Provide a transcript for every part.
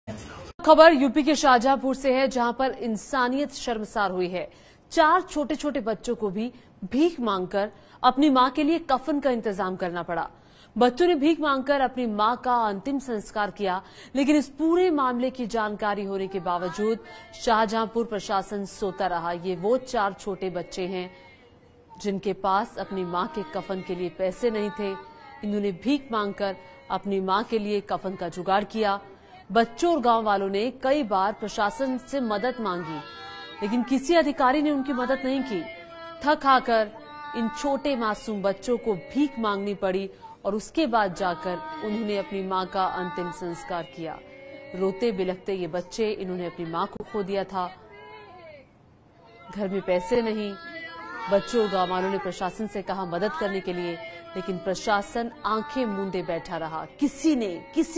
खबर यूपी के शाहजहांपुर से है, जहां पर इंसानियत शर्मसार हुई है। 4 छोटे छोटे बच्चों को भी भीख मांगकर अपनी मां के लिए कफन का इंतजाम करना पड़ा। बच्चों ने भीख मांगकर अपनी मां का अंतिम संस्कार किया, लेकिन इस पूरे मामले की जानकारी होने के बावजूद शाहजहांपुर प्रशासन सोता रहा। ये वो 4 छोटे बच्चे हैं जिनके पास अपनी मां के कफन के लिए पैसे नहीं थे। इन्होंने भीख मांगकर अपनी मां के लिए कफन का जुगाड़ किया। बच्चों और गांव वालों ने कई बार प्रशासन से मदद मांगी, लेकिन किसी अधिकारी ने उनकी मदद नहीं की। थक हाकर इन छोटे मासूम बच्चों को भीख मांगनी पड़ी और उसके बाद जाकर उन्होंने अपनी मां का अंतिम संस्कार किया। रोते बिलखते ये बच्चे, इन्होंने अपनी मां को खो दिया था। घर में पैसे नहीं। बच्चों और गांव वालों ने प्रशासन से कहा मदद करने के लिए, लेकिन प्रशासन आंखें मूंदे बैठा रहा। किसी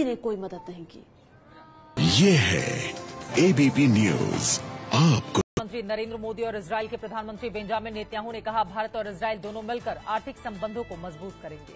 ने कोई मदद नहीं की। ये है ABP न्यूज आपको। प्रधानमंत्री नरेंद्र मोदी और इजराइल के प्रधानमंत्री बेंजामिन नेतन्याहू ने कहा, भारत और इजराइल दोनों मिलकर आर्थिक संबंधों को मजबूत करेंगे।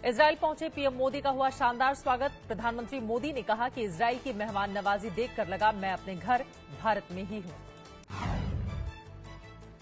इजराइल पहुंचे पीएम मोदी का हुआ शानदार स्वागत। प्रधानमंत्री मोदी ने कहा कि इजराइल की मेहमान नवाजी देखकर लगा मैं अपने घर भारत में ही हूं।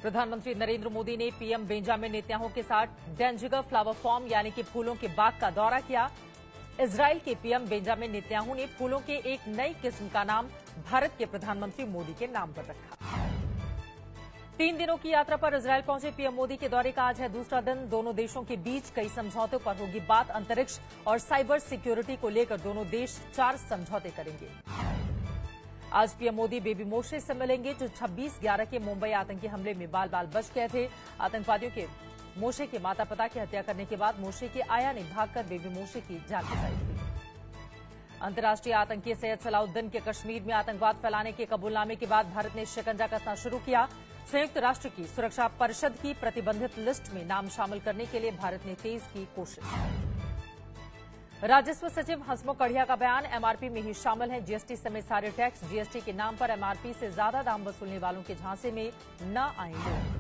प्रधानमंत्री नरेंद्र मोदी ने पीएम बेंजामिन नेतन्याहू के साथ डेंजिगर फ्लावर फार्म यानी कि फूलों के बाग का दौरा किया। इजराइल के पीएम बेंजामिन नेतन्याहू ने फूलों के एक नई किस्म का नाम भारत के प्रधानमंत्री मोदी के नाम पर रखा। 3 दिनों की यात्रा पर इजराइल पहुंचे पीएम मोदी के दौरे का आज है दूसरा दिन। दोनों देशों के बीच कई समझौतों पर होगी बात। अंतरिक्ष और साइबर सिक्योरिटी को लेकर दोनों देश 4 समझौते करेंगे। आज पीएम मोदी बेबी मोशे से मिलेंगे, जो 26/11 के मुंबई आतंकी हमले में बाल बाल बच गए थे। आतंकवादियों के मोशे के माता पिता की हत्या करने के बाद मोशे की आया ने भागकर बेबी मोशे की जान बचाई थी। अंतर्राष्ट्रीय आतंकी सैयद सलाउद्दीन के कश्मीर में आतंकवाद फैलाने के कबूलनामे के बाद भारत ने शिकंजा कसना शुरू किया। संयुक्त राष्ट्र की सुरक्षा परिषद की प्रतिबंधित लिस्ट में नाम शामिल करने के लिए भारत ने तेज की कोशिश। राजस्व सचिव हंसमुख कढ़िया का बयान, एमआरपी में ही शामिल है जीएसटी समेत सारे टैक्स। जीएसटी के नाम पर एमआरपी से ज्यादा दाम वसूलने वालों के झांसे में न आए लोग।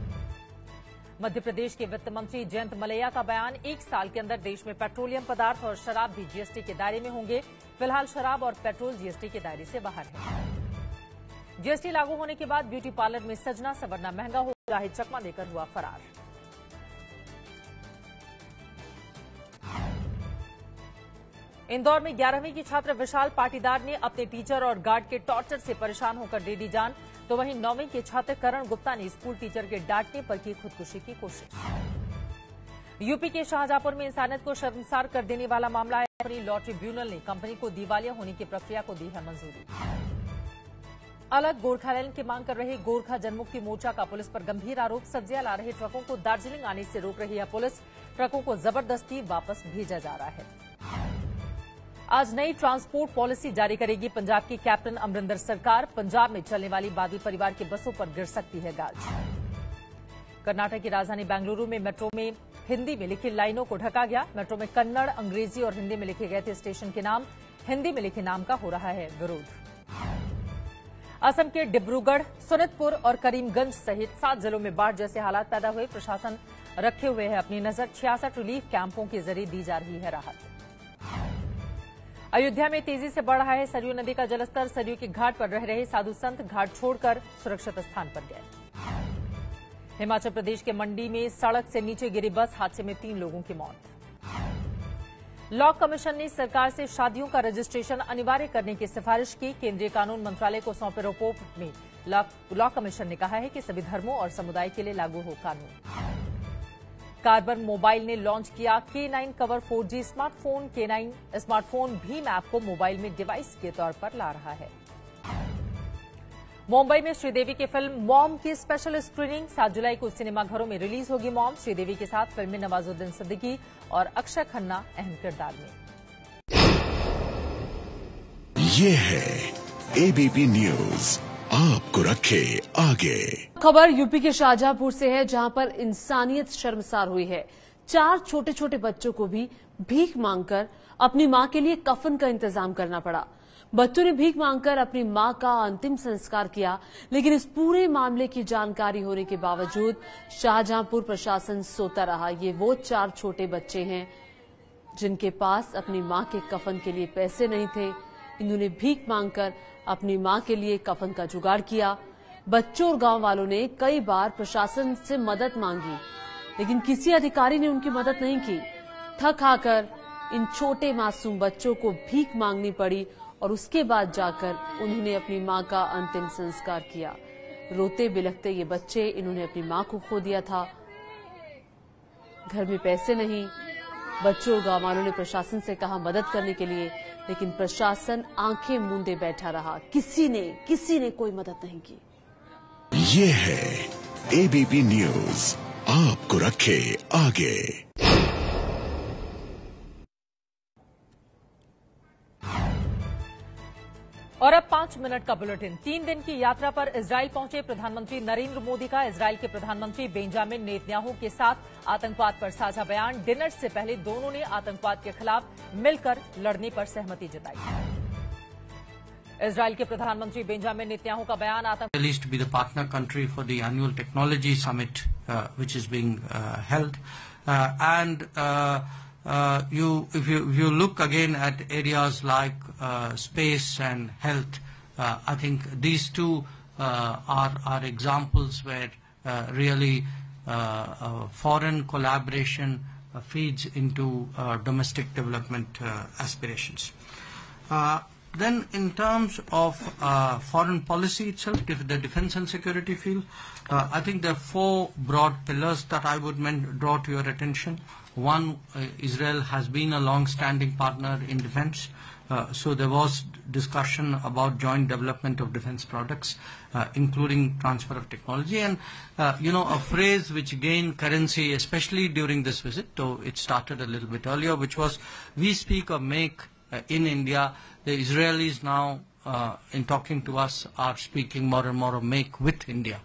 मध्य प्रदेश के वित्त मंत्री जयंत मलैया का बयान, 1 साल के अंदर देश में पेट्रोलियम पदार्थ और शराब भी जीएसटी के दायरे में होंगे। फिलहाल शराब और पेट्रोल जीएसटी के दायरे से बाहर है। जीएसटी लागू होने के बाद ब्यूटी पार्लर में सजना संवरना महंगा हो, राही चकमा देकर हुआ फरार। इंदौर में 11वीं की छात्र विशाल पाटीदार ने अपने टीचर और गार्ड के टॉर्चर से परेशान होकर दे दी जान, तो वहीं 9वीं के छात्र करण गुप्ता ने स्कूल टीचर के डांटने पर की खुदकुशी की कोशिश। यूपी के शाहजहांपुर में इंसानियत को शर्मसार कर देने वाला मामला है। कंपनी लॉ ट्रिब्यूनल ने कंपनी को दिवालिया होने की प्रक्रिया को दी है मंजूरी। अलग गोरखालैंड की मांग कर रहे गोरखा जनमुक्ति मोर्चा का पुलिस पर गंभीर आरोप। सब्जियां ला रहे ट्रकों को दार्जिलिंग आने से रोक रही है पुलिस। ट्रकों को जबरदस्ती वापस भेजा जा रहा है। आज नई ट्रांसपोर्ट पॉलिसी जारी करेगी पंजाब की कैप्टन अमरिंदर सरकार। पंजाब में चलने वाली बागी परिवार की बसों पर गिर सकती है गाज। कर्नाटक की राजधानी बेंगलुरु में मेट्रो में हिंदी में लिखी लाइनों को ढका गया। मेट्रो में कन्नड़, अंग्रेजी और हिंदी में लिखे गए थे स्टेशन के नाम। हिंदी में लिखे नाम का हो रहा है विरोध। असम के डिब्रूगढ़, सोनितपुर और करीमगंज सहित 7 जिलों में बाढ़ जैसे हालात पैदा हुए। प्रशासन रखे हुए है अपनी नजर। 66 रिलीफ कैंपों के जरिए दी जा रही है राहत। अयोध्या में तेजी से बढ़ रहा है सरयू नदी का जलस्तर। सरयू के घाट पर रह रहे साधु संत घाट छोड़कर सुरक्षित स्थान पर गए। हिमाचल प्रदेश के मंडी में सड़क से नीचे गिरी बस हादसे में 3 लोगों की मौत। लॉ कमीशन ने सरकार से शादियों का रजिस्ट्रेशन अनिवार्य करने की सिफारिश की। केंद्रीय कानून मंत्रालय को सौंपे रिपोर्ट में लॉ कमीशन ने कहा है कि सभी धर्मों और समुदाय के लिए लागू हो कानून। कार्बन मोबाइल ने लॉन्च किया K9 cover 4G smartphone. K9 smartphone Bhim app को मोबाइल में डिवाइस के तौर पर ला रहा है। मुंबई में श्रीदेवी की फिल्म मॉम की स्पेशल स्क्रीनिंग 7 जुलाई को सिनेमाघरों में रिलीज होगी। मॉम श्रीदेवी के साथ फिल्म में नवाजुद्दीन सिद्दीकी और अक्षय खन्ना अहम किरदार में। ये है ABP न्यूज आपको रखे आगे। खबर यूपी के शाहजहांपुर से है, जहां पर इंसानियत शर्मसार हुई है। 4 छोटे छोटे बच्चों को भी भीख मांगकर अपनी मां के लिए कफन का इंतजाम करना पड़ा। बच्चों ने भीख मांगकर अपनी मां का अंतिम संस्कार किया, लेकिन इस पूरे मामले की जानकारी होने के बावजूद शाहजहांपुर प्रशासन सोता रहा। ये वो 4 छोटे बच्चे हैं जिनके पास अपनी मां के कफन के लिए पैसे नहीं थे। इन्होंने भीख मांगकर अपनी मां के लिए कफन का जुगाड़ किया। बच्चों और गांव वालों ने कई बार प्रशासन से मदद मांगी, लेकिन किसी अधिकारी ने उनकी मदद नहीं की। थक हाकर इन छोटे मासूम बच्चों को भीख मांगनी पड़ी और उसके बाद जाकर उन्होंने अपनी मां का अंतिम संस्कार किया। रोते बिलखते ये बच्चे, इन्होंने अपनी मां को खो दिया था। घर में पैसे नहीं। बच्चों और गांव वालों ने प्रशासन से कहा मदद करने के लिए, लेकिन प्रशासन आंखें मूंदे बैठा रहा। किसी ने कोई मदद नहीं की। ये है एबीपी न्यूज, आपको रखे आगे। और अब 5 मिनट का बुलेटिन। 3 दिन की यात्रा पर इजराइल पहुंचे प्रधानमंत्री नरेंद्र मोदी का इजराइल के प्रधानमंत्री बेंजामिन नेतन्याहू के साथ आतंकवाद पर साझा बयान। डिनर से पहले दोनों ने आतंकवाद के खिलाफ मिलकर लड़ने पर सहमति जताई। इजराइल के प्रधानमंत्री बेंजामिन नेतन्याहू का बयान Middle East to be the partner country for the annual technology summit, which is being held, if you look again at areas like space and health, I think these two are examples where really foreign collaboration feeds into domestic development aspirations. Then in terms of foreign policy itself, the defense and security field, I think there are 4 broad pillars that I would draw to your attention. One, Israel has been a long-standing partner in defense. So there was discussion about joint development of defense products, including transfer of technology. And, a phrase which gained currency, especially during this visit, though it started a little bit earlier, which was, we speak of make in India. The Israelis now, in talking to us, are speaking more and more of make with India.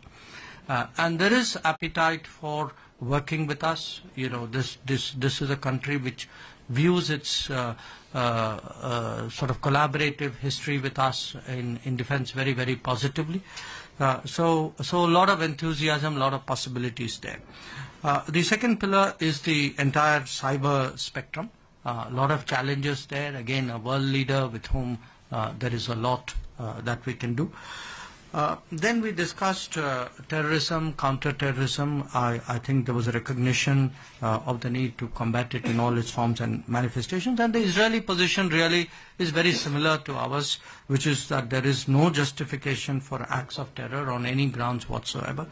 And there is appetite for working with us. This is a country which views its sort of collaborative history with us in defense very, very positively. So a lot of enthusiasm, a lot of possibilities there. The second pillar is the entire cyber spectrum. A lot of challenges there. Again, a world leader with whom there is a lot that we can do. Then we discussed terrorism, counter-terrorism. I think there was a recognition of the need to combat it in all its forms and manifestations. And the Israeli position really is very similar to ours, which is that there is no justification for acts of terror on any grounds whatsoever.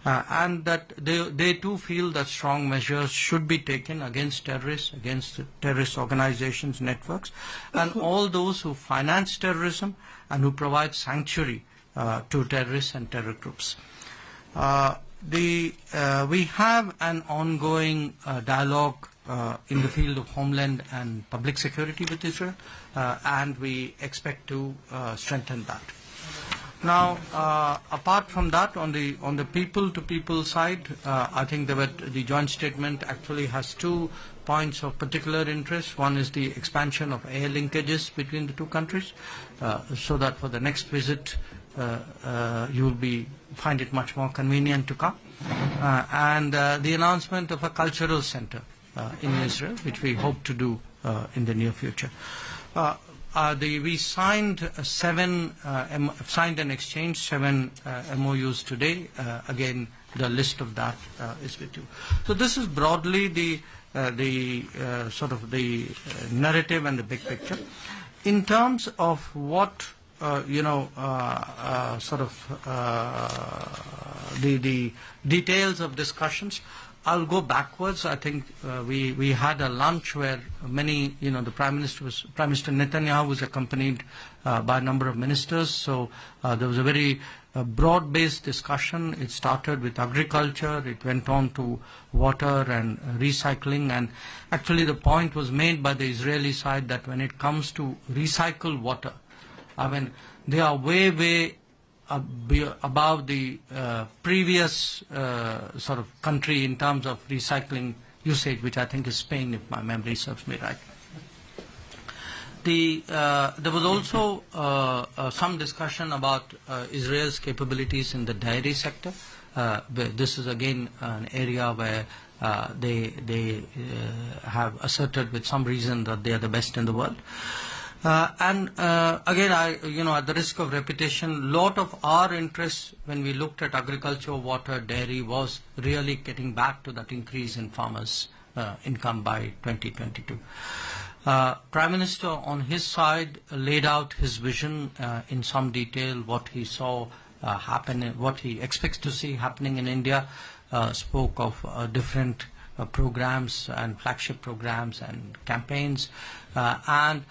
And that they too feel that strong measures should be taken against terrorists, against terrorist organizations, networks, and all those who finance terrorism and who provide sanctuary to terrorists and terror groups. We have an ongoing dialogue in the field of homeland and public security with Israel, and we expect to strengthen that. Now, apart from that, on the people-to-people side, I think the joint statement actually has 2 points of particular interest. One is the expansion of air linkages between the 2 countries, so that for the next visit you will find it much more convenient to come, and the announcement of a cultural center in Israel, which we hope to do in the near future. We signed signed and exchanged 7 MOUs today. Again, the list of that is with you. So this is broadly the sort of the narrative and the big picture. In terms of what sort of the details of discussions, I'll go backwards. I think we had a lunch where many, the Prime Minister Netanyahu was accompanied by a number of ministers. So there was a very broad-based discussion. It started with agriculture. It went on to water and recycling. And actually the point was made by the Israeli side that when it comes to recycled water, I mean, they are way above the previous sort of country in terms of recycling usage, which I think is Spain, if my memory serves me right. There was also some discussion about Israel's capabilities in the dairy sector. This is again an area where they have asserted with some reason that they are the best in the world. Again, at the risk of repetition, lot of our interest when we looked at agriculture, water, dairy was really getting back to that increase in farmers' income by 2022. Prime Minister on his side laid out his vision in some detail, what he saw happen, what he expects to see happening in India, spoke of different programs and flagship programs and campaigns, and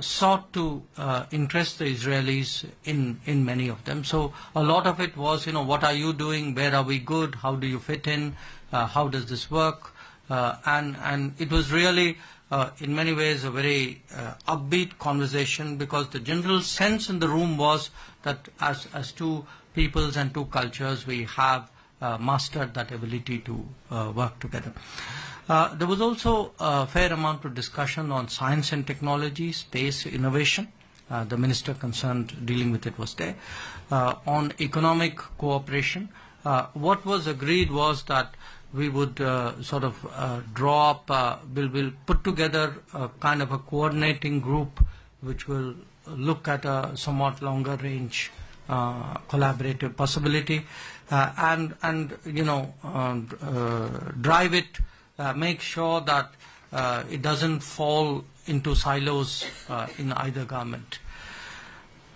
sought to interest the Israelis in many of them. So a lot of it was, what are you doing, where are we good, how do you fit in, how does this work, and it was really in many ways a very upbeat conversation, because the general sense in the room was that as two peoples and two cultures, we have mastered that ability to work together. There was also a fair amount of discussion on science and technology, space, innovation. The minister concerned dealing with it was there. On economic cooperation, what was agreed was that we would draw up, we'll put together a kind of a coordinating group which will look at a somewhat longer range collaborative possibility, and drive it, make sure that it doesn't fall into silos in either government.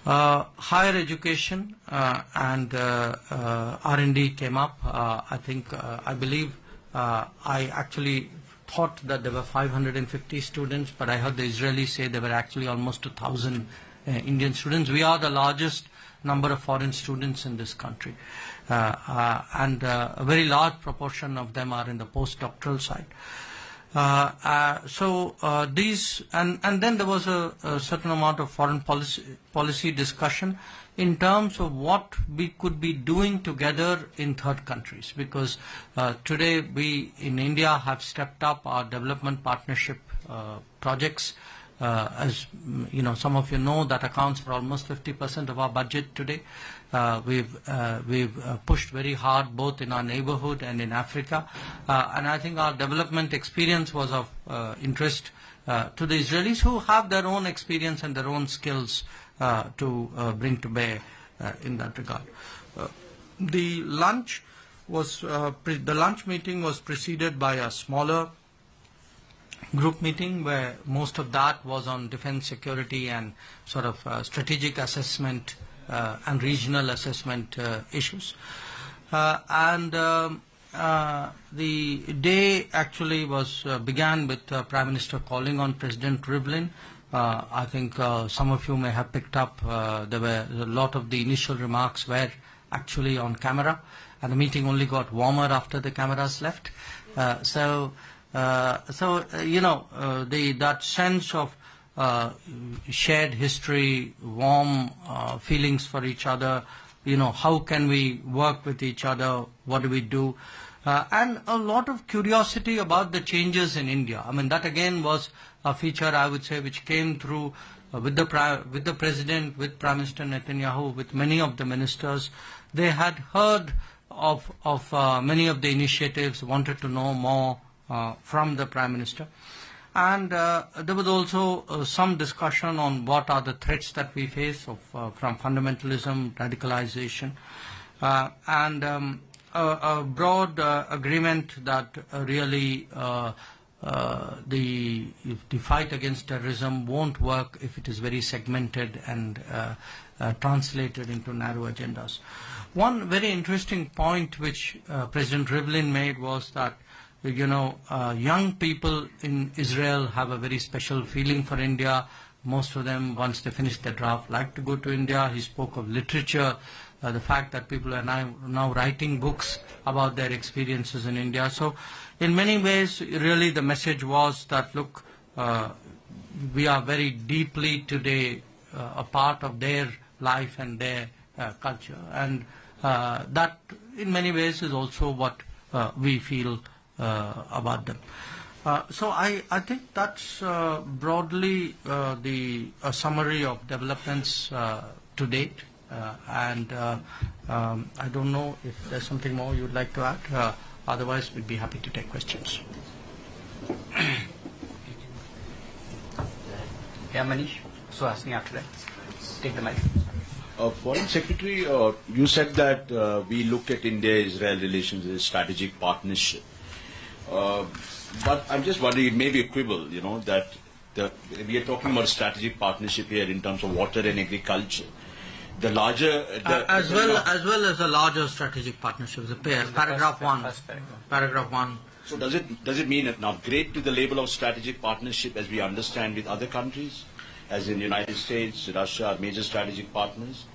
Higher education and R&D came up. I believe I actually thought that there were 550 students, but I heard the Israelis say there were actually almost 1,000 Indian students. We are the largest number of foreign students in this country, and a very large proportion of them are in the postdoctoral side. These, and then there was a certain amount of foreign policy discussion in terms of what we could be doing together in third countries, because today we in India have stepped up our development partnership projects. As some of you know, that accounts for almost 50% of our budget today. We've pushed very hard both in our neighborhood and in Africa, and I think our development experience was of interest to the Israelis, who have their own experience and their own skills to bring to bear in that regard. The lunch meeting was preceded by a smaller group meeting where most of that was on defense, security, and strategic assessment and regional assessment issues. The day actually began with Prime Minister calling on President Rivlin. I think some of you may have picked up there were a lot of the initial remarks were actually on camera, and the meeting only got warmer after the cameras left. That sense of shared history, warm feelings for each other, how can we work with each other, what do we do, and a lot of curiosity about the changes in India. I mean, that again was a feature, I would say, which came through with the President, with Prime Minister Netanyahu, with many of the ministers. They had heard of many of the initiatives, wanted to know more from the Prime Minister. And there was also some discussion on what are the threats that we face from fundamentalism, radicalization, and a broad agreement that really the fight against terrorism won't work if it is very segmented and translated into narrow agendas. One very interesting point which President Rivlin made was that young people in Israel have a very special feeling for India. Most of them, once they finish their draft, like to go to India. He spoke of literature, the fact that people are now writing books about their experiences in India. So in many ways, really the message was that, look, we are very deeply today a part of their life and their culture. And that in many ways is also what we feel about them. So I think that's broadly a summary of developments to date. And I don't know if there's something more you'd like to add. Otherwise, we'd be happy to take questions. Yeah, Manish. Suhasini after that. Take the mic. Foreign Secretary, you said that we look at India-Israel relations as a strategic partnership. But I'm just wondering, it may be a quibble, that we are talking about a strategic partnership here in terms of water and agriculture. The larger... as well as a larger strategic partnership, the paragraph 1. Paragraph 1. So does it mean an upgrade to the label of strategic partnership as we understand with other countries, as in the United States, Russia are major strategic partners?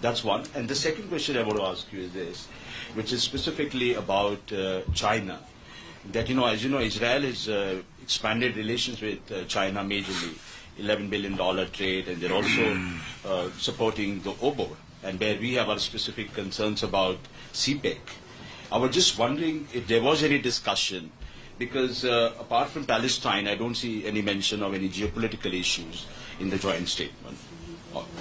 That's one. And the second question I want to ask you is this, which is specifically about China. That, as you know, Israel has expanded relations with China majorly, $11 billion trade, and they're also supporting the OBOR, and where we have our specific concerns about CPEC. I was just wondering if there was any discussion, because apart from Palestine, I don't see any mention of any geopolitical issues in the joint statement,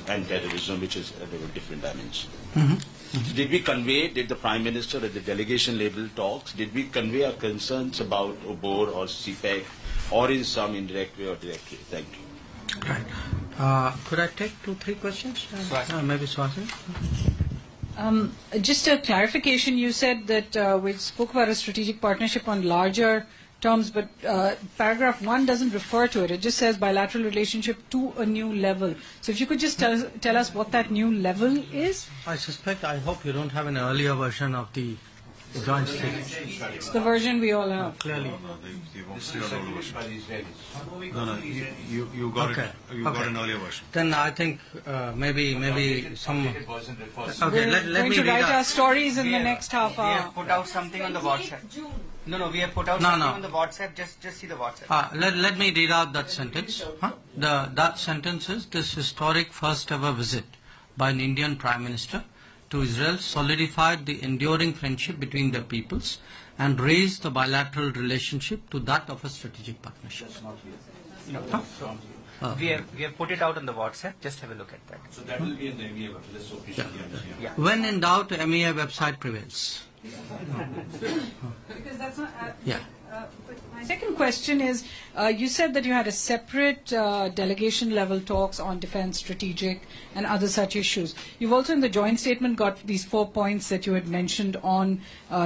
and terrorism, which is a very different dimension. So did the Prime Minister at the delegation level talks, did we convey our concerns about OBOR or CPEC, or in some indirect way or direct way? Thank you. Right. Could I take 2-3 questions? Maybe Swati. Just a clarification, you said that we spoke about a strategic partnership on larger terms, but paragraph 1 doesn't refer to it. It just says bilateral relationship to a new level. So if you could just tell us what that new level is? I hope you don't have an earlier version of the joint statement. It's the version we all have. Clearly. No, you got Okay. it. You got an earlier version. Then I think maybe some... Okay, We're let going me to read write our out. stories in the next half We hour. have put out something on the WhatsApp. No, we have put out something on the WhatsApp. Just see the WhatsApp. Let me read out that sentence. That sentence is, this historic first ever visit by an Indian Prime Minister to Israel solidified the enduring friendship between the peoples and raised the bilateral relationship to that of a strategic partnership. We have put it out on the WhatsApp. Just have a look at that. So that will be in the MEA website. Yeah. When in doubt, MEA website prevails. Because that's not... Yeah. My second question is, you said that you had a separate delegation level talks on defense, strategic and other such issues. You've also in the joint statement got these 4 points that you had mentioned on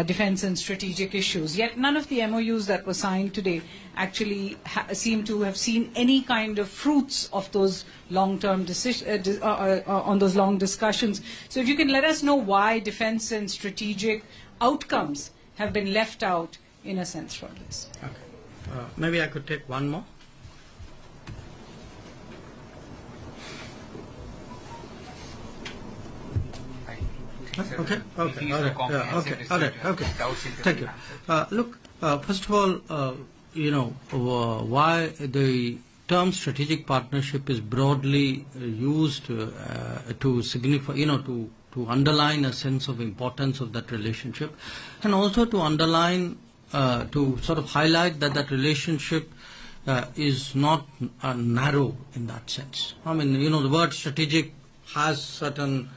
defense and strategic issues. Yet none of the MOUs that were signed today actually seem to have seen any kind of fruits of those long-term on those long discussions. So if you can let us know why defense and strategic outcomes have been left out in a sense from this. Okay. Maybe I could take one more. Okay. All right. Thank you. Look, first of all, why the term strategic partnership is broadly used to signify, to underline a sense of importance of that relationship, and also to underline, to sort of highlight that relationship is not narrow in that sense. I mean, the word strategic has certain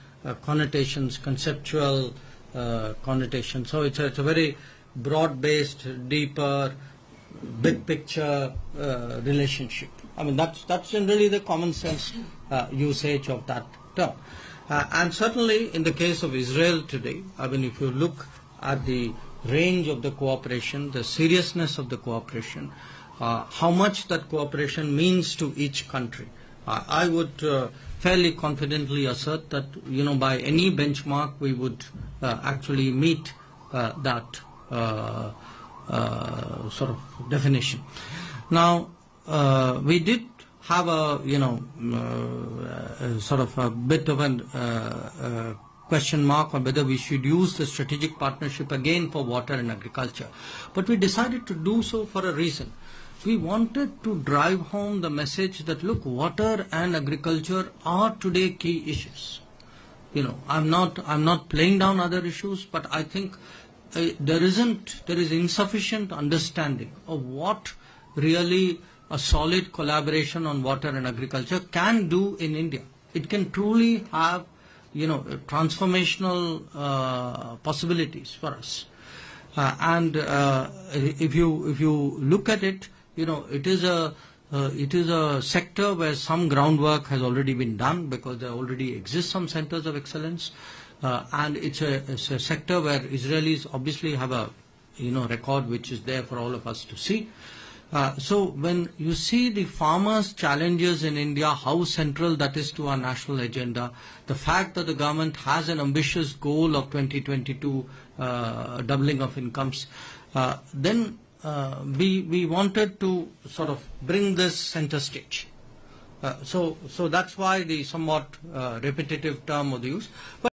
connotations, conceptual connotations. So it's a very broad-based, deeper, big picture relationship. I mean, that's generally the common sense usage of that term. And certainly in the case of Israel today, I mean, if you look at the range of the cooperation, the seriousness of the cooperation, how much that cooperation means to each country, I would fairly confidently assert that, by any benchmark we would actually meet that sort of definition. Now, we did have a sort of a bit of a question mark on whether we should use the strategic partnership again for water and agriculture. But we decided to do so for a reason. We wanted to drive home the message that, look, water and agriculture are today key issues. I'm not playing down other issues, but I think there is insufficient understanding of what really a solid collaboration on water and agriculture can do in India. It can truly have, transformational possibilities for us. And if you look at it, it is a it is a sector where some groundwork has already been done because there already exist some centers of excellence, and it's a sector where Israelis obviously have a record which is there for all of us to see. So when you see the farmers' challenges in India, how central that is to our national agenda, the fact that the government has an ambitious goal of 2022 doubling of incomes, then we wanted to sort of bring this center stage. So that's why the somewhat repetitive term of the use. But